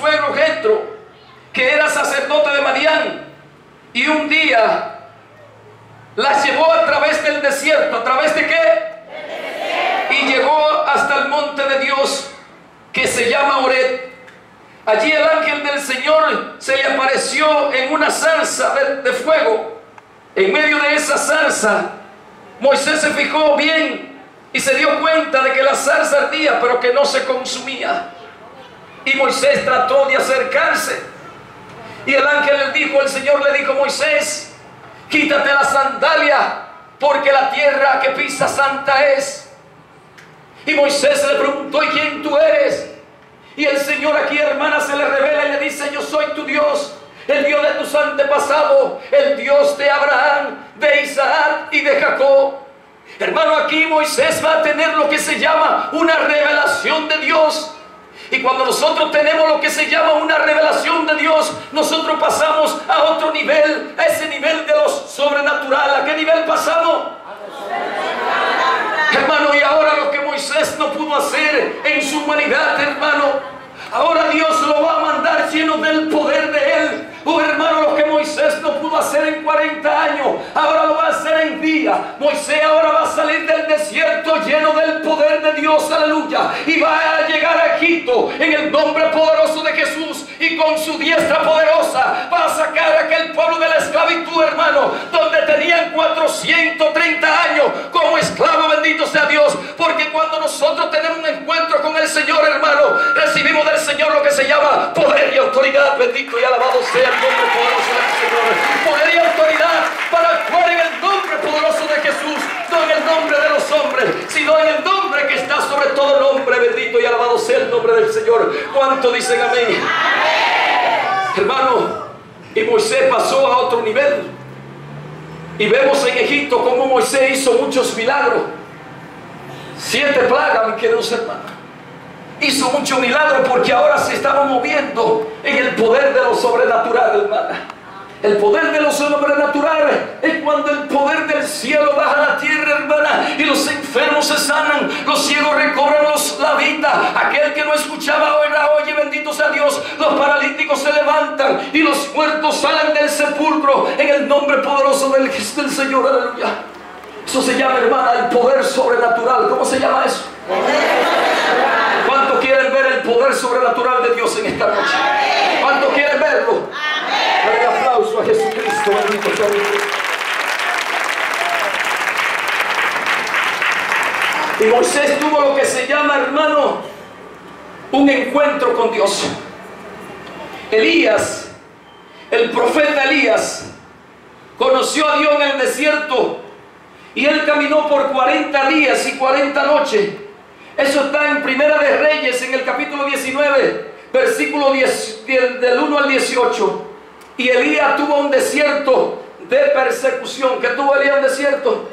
suegro Jetro, que era sacerdote de Madián, y un día las llevó a través del desierto. ¿A través de qué? Y llegó hasta el monte de Dios, que se llama Horeb. Allí el ángel del Señor se le apareció en una zarza de fuego. En medio de esa zarza, Moisés se fijó bien y se dio cuenta de que la zarza ardía, pero que no se consumía. Y Moisés trató de acercarse, y el ángel le dijo, el Señor le dijo: Moisés, quítate la sandalia, porque la tierra que pisa santa es. Y Moisés le preguntó: ¿y quién tú eres? Y el Señor aquí, hermana, se le revela y le dice: yo soy tu Dios, el Dios de tus antepasados, el Dios de Abraham, de Isaac y de Jacob. Hermano, aquí Moisés va a tener lo que se llama una revelación de Dios. Y cuando nosotros tenemos lo que se llama una revelación de Dios, nosotros pasamos a otro nivel, a ese nivel de lo sobrenatural. ¿A qué nivel pasamos? Hermano, y ahora lo que Moisés no pudo hacer en su humanidad, hermano, ahora Dios lo va a mandar lleno del poder de Él. Oh, hermano, lo que Moisés no pudo hacer en 40 años, ahora lo va a hacer en día. Moisés ahora va a salir del desierto lleno del poder de Dios, aleluya, y va a llegar a Egipto en el nombre poderoso de Jesús, y con su diestra poderosa va a sacar a aquel pueblo de la esclavitud, hermano, donde tenían 430 años como esclavo. Bendito sea Dios, porque cuando nosotros tenemos un encuentro con el Señor, hermano, recibimos del Señor lo que se llama poder y autoridad. Bendito y alabado sea el nombre poderoso del Señor. Poder y autoridad para actuar en el nombre poderoso de Jesús, no en el nombre de los hombres, sino en el nombre que está sobre todo nombre. Bendito y alabado sea el nombre del Señor. ¿Cuánto dicen amén? Amén. Hermano, y Moisés pasó a otro nivel. Y vemos en Egipto cómo Moisés hizo muchos milagros. 7 plagas, mis queridos hermanos. Hizo muchos milagros porque ahora se estaba moviendo en el poder de lo sobrenatural, hermana. El poder de lo sobrenatural es cuando el poder del cielo baja a la tierra, hermana, y los enfermos se sanan, los ciegos recobran la vista, aquel que no escuchaba ahora oye, bendito sea Dios, los paralíticos se levantan y los muertos salen del sepulcro en el nombre poderoso del Señor, aleluya. Eso se llama, hermana, el poder sobrenatural. ¿Cómo se llama eso? ¿Cuántos quieren ver el poder sobrenatural de Dios en esta noche? ¿Cuántos quieren verlo? Dale aplauso a Jesucristo, bendito sea Dios. Y Moisés tuvo lo que se llama, hermano, un encuentro con Dios. Elías, el profeta Elías, conoció a Dios en el desierto, y él caminó por 40 días y 40 noches. Eso está en Primera de Reyes, en el capítulo 19, versículo 10, del 1 al 18. Y Elías tuvo un desierto de persecución. ¿Qué tuvo Elías? Un desierto.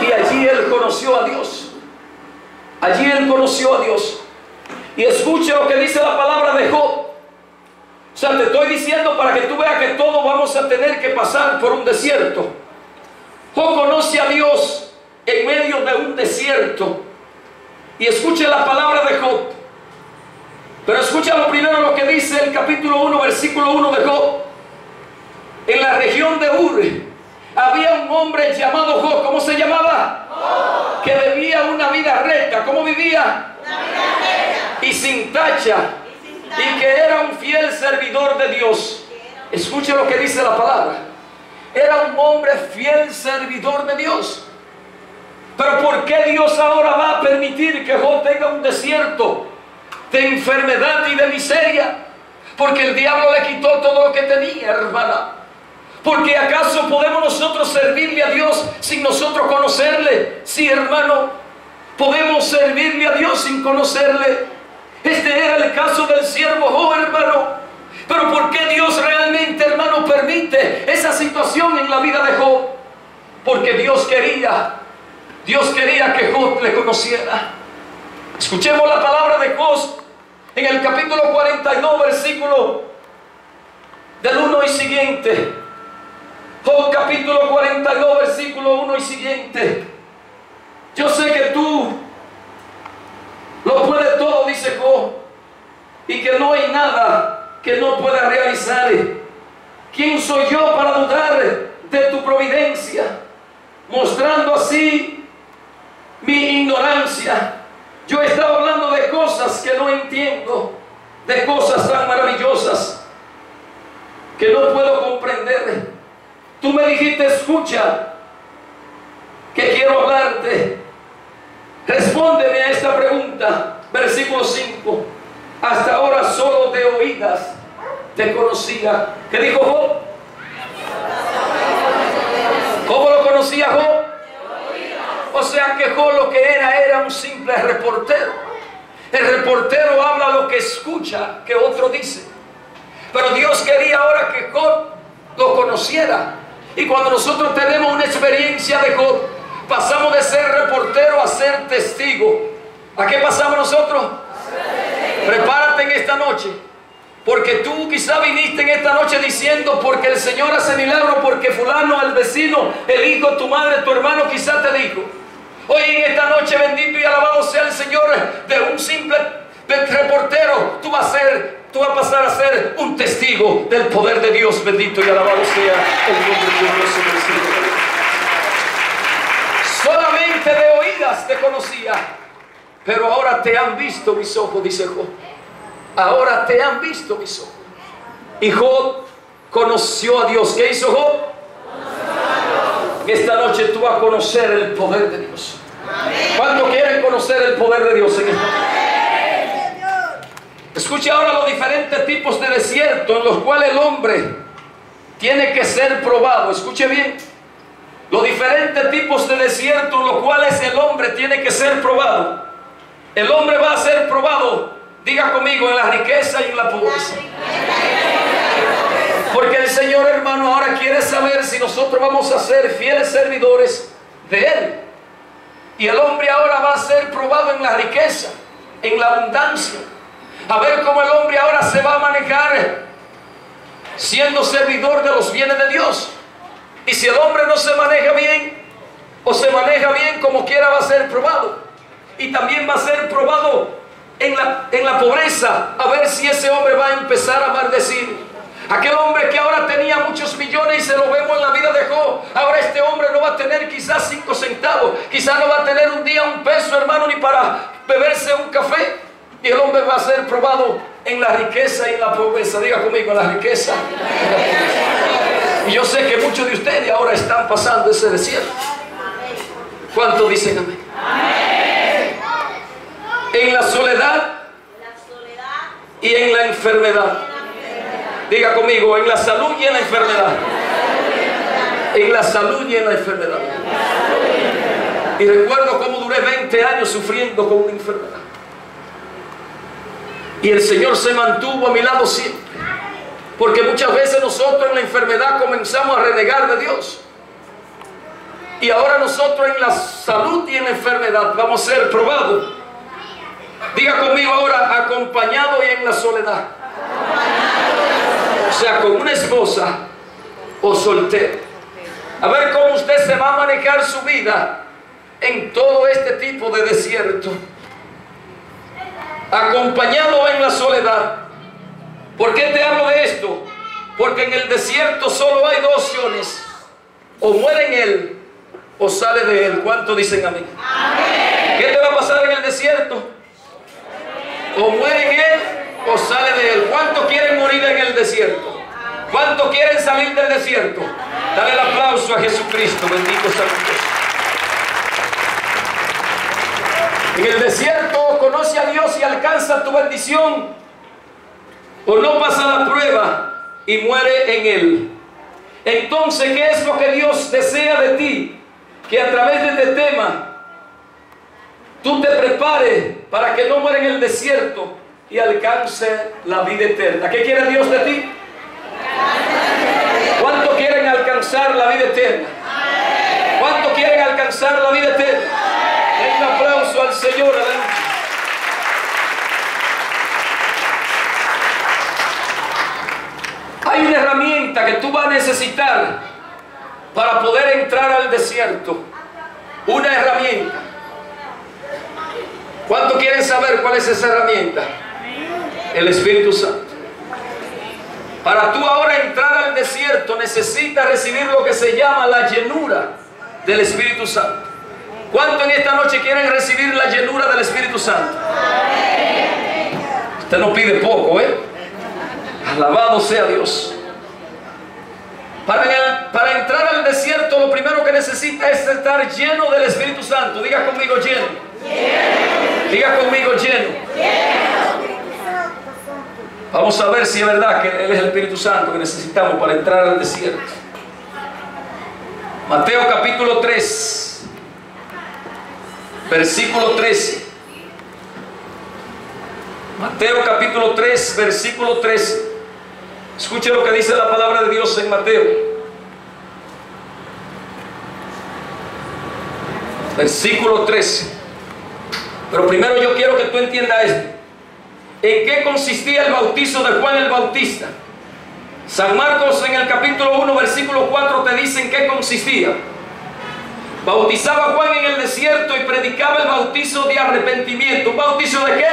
Y allí él conoció a Dios. Allí él conoció a Dios. Y escuche lo que dice la palabra de Job. O sea, te estoy diciendo para que tú veas que todos vamos a tener que pasar por un desierto. Job conoce a Dios en medio de un desierto. Y escuche la palabra de Job. Pero escucha lo primero lo que dice el capítulo 1, versículo 1 de Job. En la región de Ur había un hombre llamado Job. ¿Cómo se llamaba? Job. Que vivía una vida recta. ¿Cómo vivía? Una vida recta. Y sin tacha. Y que era un fiel servidor de Dios. Escuche lo que dice la palabra. Era un hombre fiel servidor de Dios. Pero ¿por qué Dios ahora va a permitir que Job tenga un desierto de enfermedad y de miseria? Porque el diablo le quitó todo lo que tenía, hermana. Porque ¿acaso podemos nosotros servirle a Dios sin nosotros conocerle? Sí, hermano, podemos servirle a Dios sin conocerle. Este era el caso del siervo Job, hermano. Pero ¿por qué Dios realmente, hermano, permite esa situación en la vida de Job? Porque Dios quería que Job le conociera. Escuchemos la palabra de Job en el capítulo 42, versículo del 1 y siguiente. Job capítulo 42, versículo 1 y siguiente. Yo sé que tú lo puedes todo, dice Job. y que no hay nada que no pueda realizar. ¿Quién soy yo para dudar de tu providencia? Mostrando así mi ignorancia. Yo he estado hablando de cosas que no entiendo, de cosas tan maravillosas que no puedo comprender. Tú me dijiste, escucha, que quiero hablarte. Respóndeme a esta pregunta. Versículo 5. Hasta ahora solo de oídas te conocía. ¿Qué dijo Job? ¿Cómo lo conocía Job? O sea que Job lo que era un simple reportero. El reportero habla lo que escucha que otro dice. Pero Dios quería ahora que Job lo conociera. Y cuando nosotros tenemos una experiencia de Job, pasamos de ser reportero a ser testigo. ¿A qué pasamos nosotros? Prepárate en esta noche, porque tú quizá viniste en esta noche diciendo, porque el Señor hace milagros, porque fulano, el vecino, el hijo, tu madre, tu hermano quizá te dijo. Hoy en esta noche, bendito y alabado sea el Señor, de un simple reportero, tú vas a pasar a ser un testigo del poder de Dios. Bendito y alabado sea el nombre glorioso del Señor. Solamente de oídas te conocía, pero ahora te han visto mis ojos, dice Job. Ahora te han visto mis ojos. Y Job conoció a Dios. ¿Qué hizo Job? Esta noche tú vas a conocer el poder de Dios. ¿Cuántos quieren conocer el poder de Dios en esta noche? Escuche ahora los diferentes tipos de desierto en los cuales el hombre tiene que ser probado. Escuche bien. Los diferentes tipos de desierto en los cuales el hombre tiene que ser probado. El hombre va a ser probado, diga conmigo, en la riqueza y en la pobreza. Porque el Señor, hermano, ahora quiere saber si nosotros vamos a ser fieles servidores de Él. Y el hombre ahora va a ser probado en la riqueza, en la abundancia. A ver cómo el hombre ahora se va a manejar siendo servidor de los bienes de Dios. Y si el hombre no se maneja bien, o se maneja bien, como quiera va a ser probado. Y también va a ser probado en la pobreza. A ver si ese hombre va a empezar a maldecir. Aquel hombre que ahora tenía muchos millones, y se lo vemos en la vida de Job, ahora este hombre no va a tener quizás 5 centavos. Quizás no va a tener un día un peso, hermano, ni para beberse un café. Y el hombre va a ser probado en la riqueza y en la pobreza. Diga conmigo, en la riqueza. Y yo sé que muchos de ustedes ahora están pasando ese desierto. ¿Cuántos dicen amén? Amén. En la soledad y en la enfermedad. Diga conmigo, en la salud y en la enfermedad. En la salud y en la enfermedad. Y recuerdo cómo duré 20 años sufriendo con una enfermedad. Y el Señor se mantuvo a mi lado siempre. Porque muchas veces nosotros en la enfermedad comenzamos a renegar de Dios. Y ahora nosotros en la salud y en la enfermedad vamos a ser probados. Diga conmigo ahora, acompañado y en la soledad. O sea, con una esposa o soltero. A ver cómo usted se va a manejar su vida en todo este tipo de desierto. Acompañado en la soledad. ¿Por qué te hablo de esto? Porque en el desierto solo hay 2 opciones. O muere en él o sale de él. ¿Cuántos dicen amén? Amén. ¿Qué te va a pasar en el desierto? O muere en él o sale de él. ¿Cuántos quieren morir en el desierto? ¿Cuántos quieren salir del desierto? Dale el aplauso a Jesucristo. Bendito sea Dios. En el desierto conoce a Dios y alcanza tu bendición, o no pasa la prueba y muere en él. Entonces, ¿qué es lo que Dios desea de ti? Que a través de este tema tú te prepares para que no muera en el desierto y alcance la vida eterna. ¿Qué quiere Dios de ti? ¿Cuántos quieren alcanzar la vida eterna? ¿Cuántos quieren alcanzar la vida eterna? Den un aplauso al Señor. Hay una herramienta que tú vas a necesitar para poder entrar al desierto. Una herramienta. ¿Cuántos quieren saber cuál es esa herramienta? El Espíritu Santo. Para tú ahora entrar al desierto necesitas recibir lo que se llama la llenura del Espíritu Santo. ¿Cuánto en esta noche quieren recibir la llenura del Espíritu Santo? Usted no pide poco, ¿eh? Alabado sea Dios. Para entrar al desierto lo primero que necesita es estar lleno del Espíritu Santo. Diga conmigo lleno. Diga conmigo lleno. Vamos a ver si es verdad que Él es el Espíritu Santo que necesitamos para entrar al desierto. Mateo capítulo 3, versículo 13. Mateo capítulo 3, versículo 13. Escuche lo que dice la palabra de Dios en Mateo. Versículo 13. Pero primero yo quiero que tú entiendas esto. ¿En qué consistía el bautizo de Juan el Bautista? San Marcos en el capítulo 1, versículo 4 te dice en qué consistía. Bautizaba Juan en el desierto y predicaba el bautizo de arrepentimiento. ¿Un bautizo de qué? De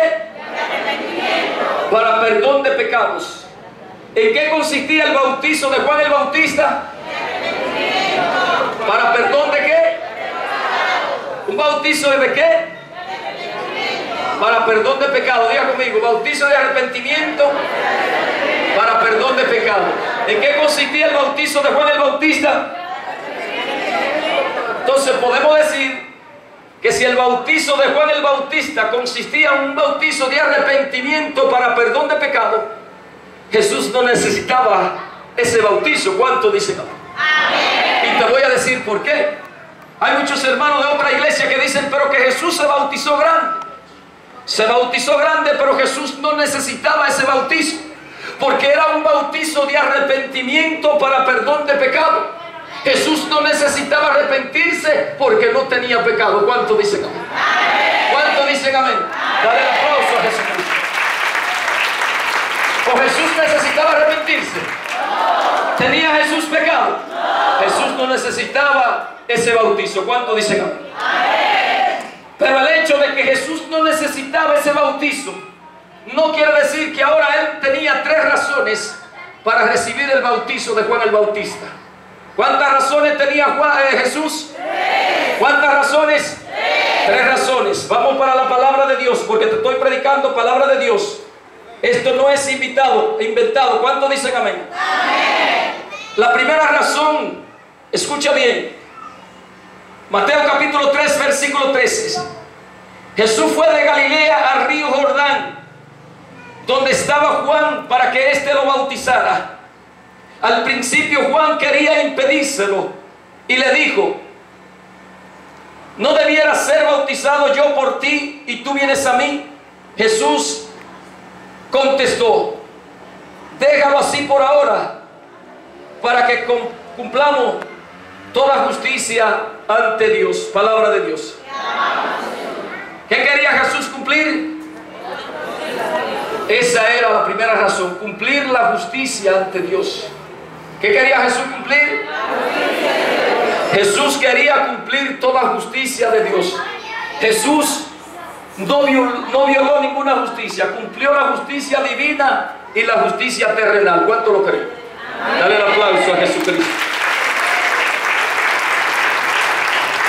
arrepentimiento. Para perdón de pecados. ¿En qué consistía el bautizo de Juan el Bautista? De arrepentimiento. ¿Para perdón de qué? ¿Un bautizo de qué? Para perdón de pecado. Diga conmigo, bautizo de arrepentimiento para perdón de pecado. ¿En qué consistía el bautizo de Juan el Bautista? Entonces podemos decir que si el bautizo de Juan el Bautista consistía en un bautizo de arrepentimiento para perdón de pecado, Jesús no necesitaba ese bautizo. ¿Cuánto dicen amén? Y te voy a decir por qué. Hay muchos hermanos de otra iglesia que dicen, pero que Jesús se bautizó grande. Se bautizó grande, pero Jesús no necesitaba ese bautizo, porque era un bautizo de arrepentimiento para perdón de pecado. Jesús no necesitaba arrepentirse porque no tenía pecado. ¿Cuánto dicen amén? ¿Cuánto dicen amén? Dale el aplauso a Jesucristo. ¿O Jesús necesitaba arrepentirse? ¿Tenía Jesús pecado? Jesús no necesitaba ese bautizo. ¿Cuánto dicen amén? Pero el hecho de que Jesús no necesitaba ese bautizo no quiere decir que ahora Él tenía 3 razones para recibir el bautizo de Juan el Bautista. ¿Cuántas razones tenía Jesús? 3. ¿Cuántas razones? 3 razones. Vamos para la palabra de Dios, porque te estoy predicando palabra de Dios. Esto no es inventado. ¿Cuánto dicen amén? Amén. La primera razón, escucha bien. Mateo capítulo 3, versículo 13. Jesús fue de Galilea al río Jordán, donde estaba Juan, para que éste lo bautizara. Al principio Juan quería impedírselo y le dijo: ¿no debiera ser bautizado yo por ti y tú vienes a mí? Jesús contestó: déjalo así por ahora, para que cumplamos toda justicia ante Dios. Palabra de Dios. ¿Qué quería Jesús cumplir? Esa era la primera razón, cumplir la justicia ante Dios. ¿Qué quería Jesús cumplir? Jesús quería cumplir toda justicia de Dios. Jesús no violó ninguna justicia, cumplió la justicia divina y la justicia terrenal. ¿Cuánto lo creen? Dale el aplauso a Jesucristo.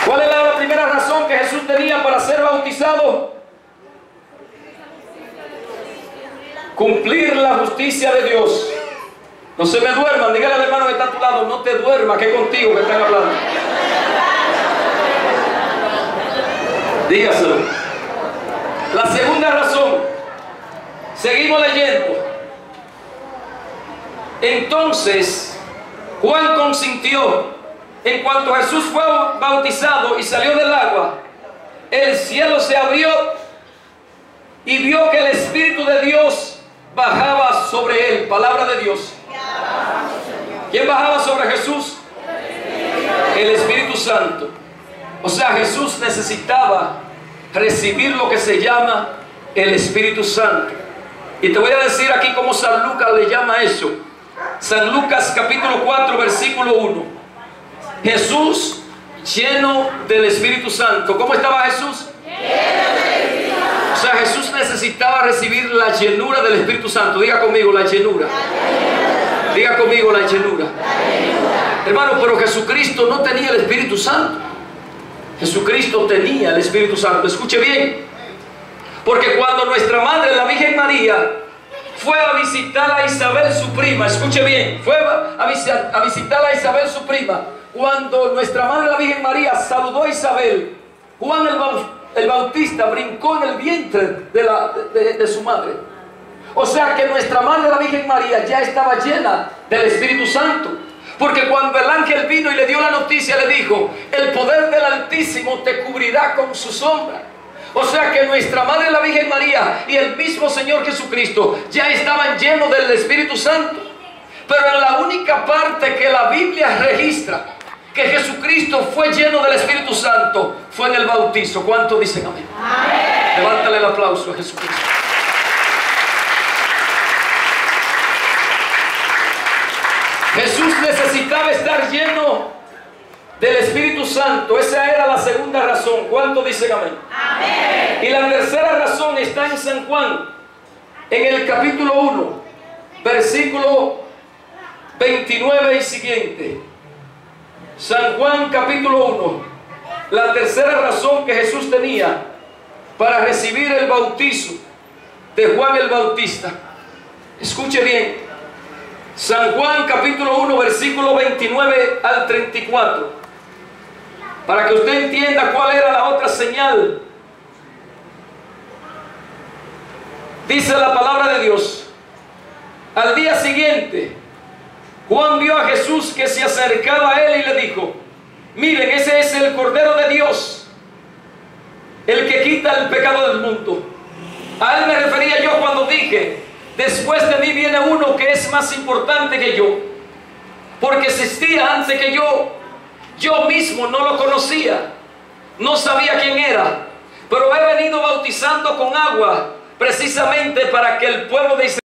¿Cuál era la primera razón que Jesús tenía para ser bautizado? Cumplir la justicia de Dios. No se me duerman, dígale al hermano que está a tu lado: no te duermas, que es contigo que están hablando. Dígaselo. La segunda razón, seguimos leyendo. Entonces Juan consintió. En cuanto Jesús fue bautizado y salió del agua, el cielo se abrió y vio que el Espíritu de Dios bajaba sobre él. Palabra de Dios. ¿Quién bajaba sobre Jesús? El Espíritu Santo. O sea, Jesús necesitaba recibir lo que se llama el Espíritu Santo. Y te voy a decir aquí cómo San Lucas le llama eso. San Lucas capítulo 4, versículo 1. Jesús lleno del Espíritu Santo. ¿Cómo estaba Jesús? Lleno del Espíritu Santo. O sea, Jesús necesitaba recibir la llenura del Espíritu Santo. Diga conmigo, la llenura. Diga conmigo, la llenura. Hermano, pero Jesucristo no tenía el Espíritu Santo. Jesucristo tenía el Espíritu Santo. Escuche bien. Porque cuando nuestra madre, la Virgen María, fue a visitar a Isabel, su prima, escuche bien, fue a visitar a Isabel, su prima, cuando nuestra madre, la Virgen María, saludó a Isabel, Juan el Bautista brincó en el vientre de su madre. O sea que nuestra madre, la Virgen María, ya estaba llena del Espíritu Santo. Porque cuando el ángel vino y le dio la noticia, le dijo: el poder del Altísimo te cubrirá con su sombra. O sea que nuestra madre, la Virgen María, y el mismo Señor Jesucristo ya estaban llenos del Espíritu Santo. Pero en la única parte que la Biblia registra que Jesucristo fue lleno del Espíritu Santo fue en el bautizo. ¿Cuántos dicen amén? Amén. Levántale el aplauso a Jesucristo. Jesús necesitaba estar lleno del Espíritu Santo. Esa era la segunda razón. ¿Cuántos dicen amén? Amén. Y la tercera razón está en San Juan, en el capítulo 1, versículo 29 y siguiente. San Juan capítulo 1. La tercera razón que Jesús tenía para recibir el bautizo de Juan el Bautista. Escuche bien. San Juan capítulo 1, versículo 29 al 34. Para que usted entienda cuál era la otra señal. Dice la palabra de Dios: al día siguiente, Juan vio a Jesús que se acercaba a él y le dijo: miren, ese es el Cordero de Dios, el que quita el pecado del mundo. A él me refería yo cuando dije: después de mí viene uno que es más importante que yo, porque existía antes que yo. Yo mismo no lo conocía, no sabía quién era, pero he venido bautizando con agua precisamente para que el pueblo de Israel